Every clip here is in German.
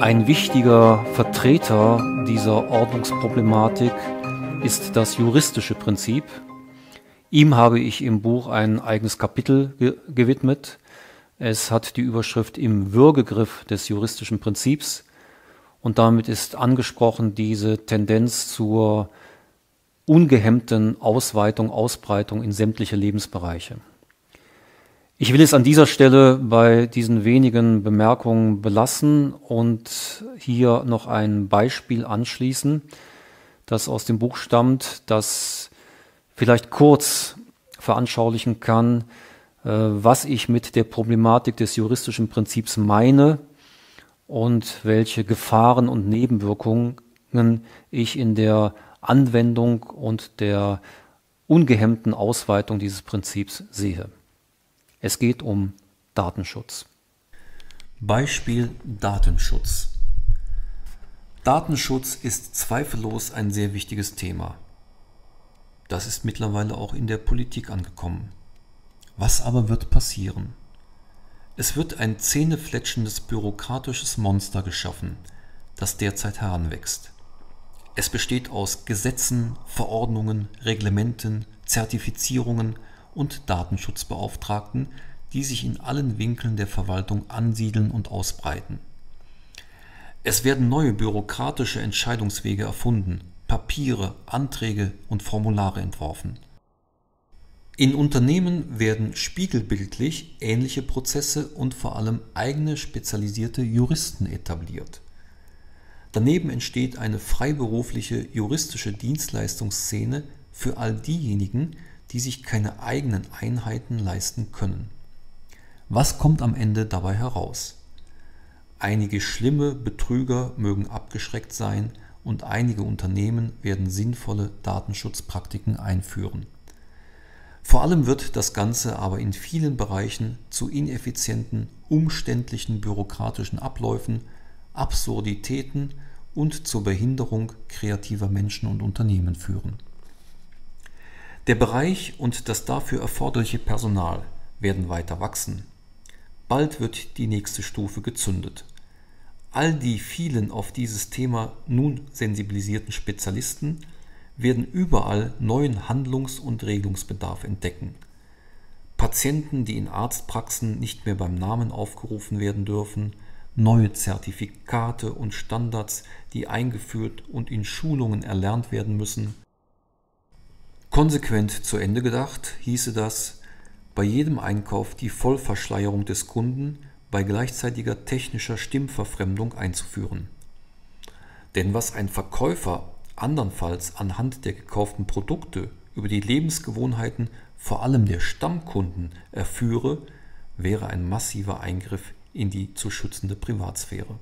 Ein wichtiger Vertreter dieser Ordnungsproblematik ist das juristische Prinzip. Ihm habe ich im Buch ein eigenes Kapitel gewidmet. Es hat die Überschrift Im Würgegriff des juristischen Prinzips und damit ist angesprochen diese Tendenz zur ungehemmten Ausweitung, Ausbreitung in sämtliche Lebensbereiche. Ich will es an dieser Stelle bei diesen wenigen Bemerkungen belassen und hier noch ein Beispiel anschließen, das aus dem Buch stammt, das vielleicht kurz veranschaulichen kann, was ich mit der Problematik des juristischen Prinzips meine und welche Gefahren und Nebenwirkungen ich in der Anwendung und der ungehemmten Ausweitung dieses Prinzips sehe. Es geht um Datenschutz. Beispiel Datenschutz. Datenschutz ist zweifellos ein sehr wichtiges Thema. Das ist mittlerweile auch in der Politik angekommen. Was aber wird passieren? Es wird ein zähnefletschendes bürokratisches Monster geschaffen, das derzeit heranwächst. Es besteht aus Gesetzen, Verordnungen, Reglementen, Zertifizierungen und Datenschutzbeauftragten, die sich in allen Winkeln der Verwaltung ansiedeln und ausbreiten. Es werden neue bürokratische Entscheidungswege erfunden, Papiere, Anträge und Formulare entworfen. In Unternehmen werden spiegelbildlich ähnliche Prozesse und vor allem eigene spezialisierte Juristen etabliert. Daneben entsteht eine freiberufliche juristische Dienstleistungsszene für all diejenigen, die sich keine eigenen Einheiten leisten können. Was kommt am Ende dabei heraus? Einige schlimme Betrüger mögen abgeschreckt sein und einige Unternehmen werden sinnvolle Datenschutzpraktiken einführen. Vor allem wird das Ganze aber in vielen Bereichen zu ineffizienten, umständlichen bürokratischen Abläufen, Absurditäten und zur Behinderung kreativer Menschen und Unternehmen führen. Der Bereich und das dafür erforderliche Personal werden weiter wachsen. Bald wird die nächste Stufe gezündet. All die vielen auf dieses Thema nun sensibilisierten Spezialisten werden überall neuen Handlungs- und Regelungsbedarf entdecken. Patienten, die in Arztpraxen nicht mehr beim Namen aufgerufen werden dürfen, neue Zertifikate und Standards, die eingeführt und in Schulungen erlernt werden müssen. Konsequent zu Ende gedacht hieße das, bei jedem Einkauf die Vollverschleierung des Kunden bei gleichzeitiger technischer Stimmverfremdung einzuführen. Denn was ein Verkäufer andernfalls anhand der gekauften Produkte über die Lebensgewohnheiten vor allem der Stammkunden erführe, wäre ein massiver Eingriff in die zu schützende Privatsphäre.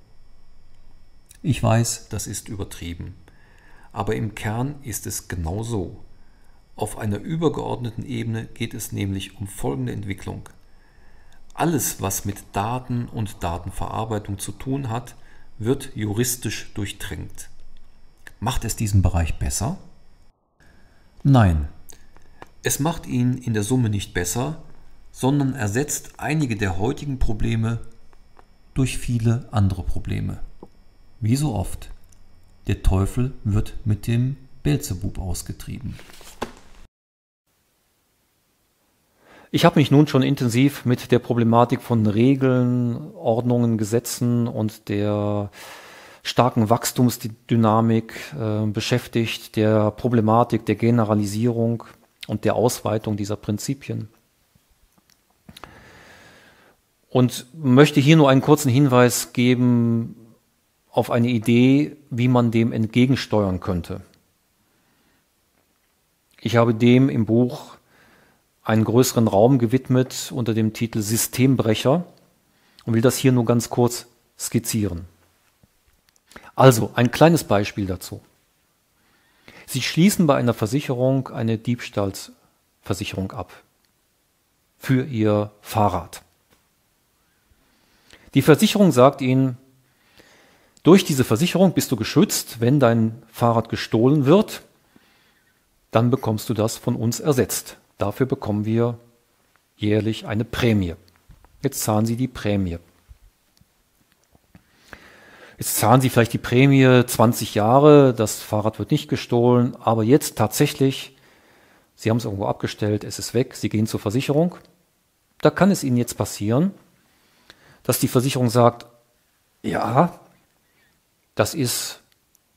Ich weiß, das ist übertrieben, aber im Kern ist es genau so. Auf einer übergeordneten Ebene geht es nämlich um folgende Entwicklung. Alles, was mit Daten und Datenverarbeitung zu tun hat, wird juristisch durchtränkt. Macht es diesen Bereich besser? Nein, es macht ihn in der Summe nicht besser, sondern ersetzt einige der heutigen Probleme durch viele andere Probleme. Wie so oft, der Teufel wird mit dem Beelzebub ausgetrieben. Ich habe mich nun schon intensiv mit der Problematik von Regeln, Ordnungen, Gesetzen und der starken Wachstumsdynamik beschäftigt, der Problematik der Generalisierung und der Ausweitung dieser Prinzipien. Und möchte hier nur einen kurzen Hinweis geben auf eine Idee, wie man dem entgegensteuern könnte. Ich habe dem im Buch einen größeren Raum gewidmet unter dem Titel Systembrecher und will das hier nur ganz kurz skizzieren. Also, ein kleines Beispiel dazu. Sie schließen bei einer Versicherung eine Diebstahlsversicherung ab für Ihr Fahrrad. Die Versicherung sagt Ihnen, durch diese Versicherung bist du geschützt, wenn dein Fahrrad gestohlen wird, dann bekommst du das von uns ersetzt. Dafür bekommen wir jährlich eine Prämie. Jetzt zahlen Sie die Prämie. Jetzt zahlen Sie vielleicht die Prämie 20 Jahre, das Fahrrad wird nicht gestohlen, aber jetzt tatsächlich, Sie haben es irgendwo abgestellt, es ist weg, Sie gehen zur Versicherung. Da kann es Ihnen jetzt passieren, dass die Versicherung sagt, ja, das ist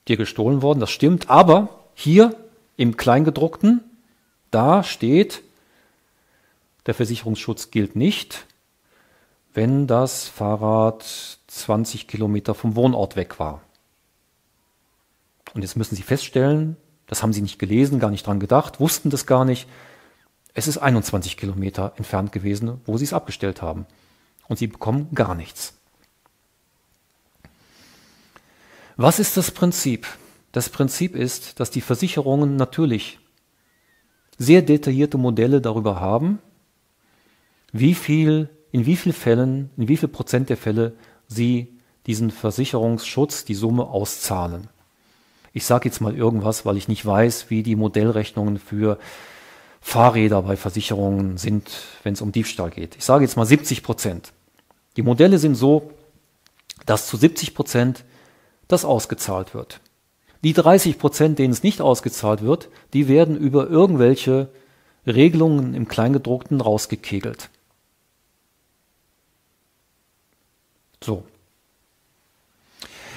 dir gestohlen worden, das stimmt, aber hier im Kleingedruckten, da steht, der Versicherungsschutz gilt nicht, wenn das Fahrrad 20 Kilometer vom Wohnort weg war. Und jetzt müssen Sie feststellen, das haben Sie nicht gelesen, gar nicht dran gedacht, wussten das gar nicht. Es ist 21 Kilometer entfernt gewesen, wo Sie es abgestellt haben. Und Sie bekommen gar nichts. Was ist das Prinzip? Das Prinzip ist, dass die Versicherungen natürlich sehr detaillierte Modelle darüber haben, in wie viel Prozent der Fälle sie diesen Versicherungsschutz, die Summe auszahlen. Ich sage jetzt mal irgendwas, weil ich nicht weiß, wie die Modellrechnungen für Fahrräder bei Versicherungen sind, wenn es um Diebstahl geht. Ich sage jetzt mal 70%. Die Modelle sind so, dass zu 70% das ausgezahlt wird. Die 30%, denen es nicht ausgezahlt wird, die werden über irgendwelche Regelungen im Kleingedruckten rausgekegelt. So.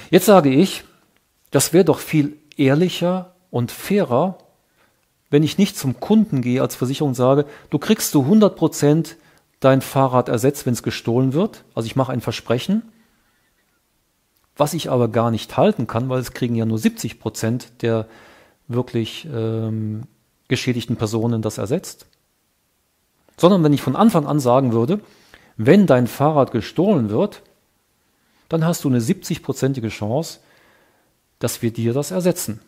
Jetzt sage ich, das wäre doch viel ehrlicher und fairer, wenn ich nicht zum Kunden gehe als Versicherung und sage, du kriegst zu 100% dein Fahrrad ersetzt, wenn es gestohlen wird. Also ich mache ein Versprechen, was ich aber gar nicht halten kann, weil es kriegen ja nur 70% der wirklich geschädigten Personen das ersetzt. Sondern wenn ich von Anfang an sagen würde, wenn dein Fahrrad gestohlen wird, dann hast du eine 70-prozentige Chance, dass wir dir das ersetzen.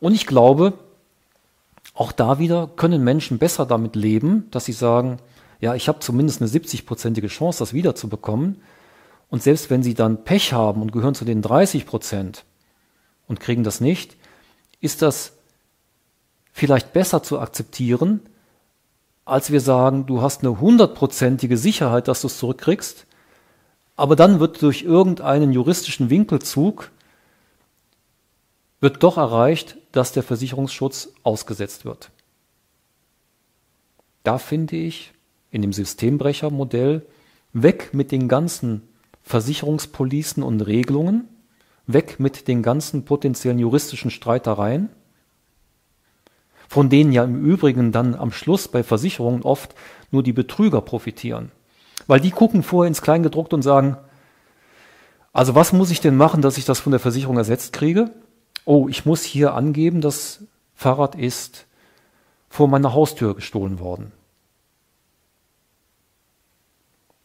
Und ich glaube, auch da wieder können Menschen besser damit leben, dass sie sagen, ja, ich habe zumindest eine 70-prozentige Chance, das wiederzubekommen. Und selbst wenn sie dann Pech haben und gehören zu den 30% und kriegen das nicht, ist das vielleicht besser zu akzeptieren, als wir sagen, du hast eine 100-prozentige Sicherheit, dass du es zurückkriegst, aber dann wird durch irgendeinen juristischen Winkelzug wird doch erreicht, dass der Versicherungsschutz ausgesetzt wird. Da finde ich in dem Systembrechermodell weg mit den ganzen Versicherungspolicen und Regelungen, weg mit den ganzen potenziellen juristischen Streitereien, von denen ja im Übrigen dann am Schluss bei Versicherungen oft nur die Betrüger profitieren. Weil die gucken vorher ins Kleingedruckte und sagen, also was muss ich denn machen, dass ich das von der Versicherung ersetzt kriege? Oh, ich muss hier angeben, das Fahrrad ist vor meiner Haustür gestohlen worden.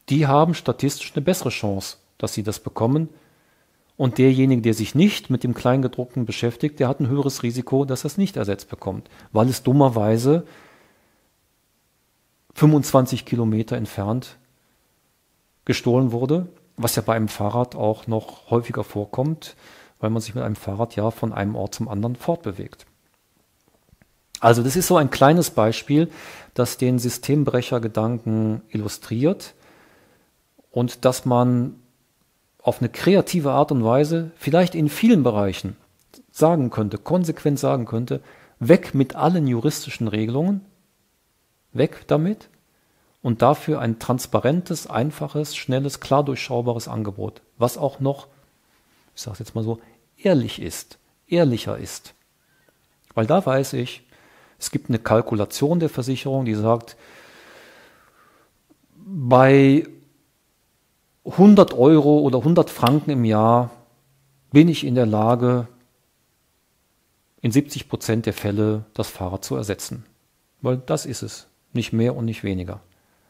Die haben statistisch eine bessere Chance, dass sie das bekommen. Und derjenige, der sich nicht mit dem Kleingedruckten beschäftigt, der hat ein höheres Risiko, dass er es nicht ersetzt bekommt, weil es dummerweise 25 Kilometer entfernt gestohlen wurde, was ja bei einem Fahrrad auch noch häufiger vorkommt, weil man sich mit einem Fahrrad ja von einem Ort zum anderen fortbewegt. Also das ist so ein kleines Beispiel, das den Systembrechergedanken illustriert und dass man auf eine kreative Art und Weise vielleicht in vielen Bereichen sagen könnte, konsequent sagen könnte, weg mit allen juristischen Regelungen, weg damit und dafür ein transparentes, einfaches, schnelles, klar durchschaubares Angebot, was auch noch, ich sage es jetzt mal so, ehrlich ist, ehrlicher ist. Weil da weiß ich, es gibt eine Kalkulation der Versicherung, die sagt, bei 100 Euro oder 100 Franken im Jahr bin ich in der Lage, in 70% der Fälle das Fahrrad zu ersetzen. Weil das ist es, nicht mehr und nicht weniger.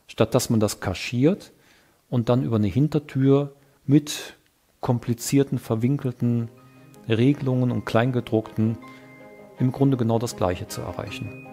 Statt dass man das kaschiert und dann über eine Hintertür mit komplizierten, verwinkelten Regelungen und Kleingedruckten im Grunde genau das Gleiche zu erreichen.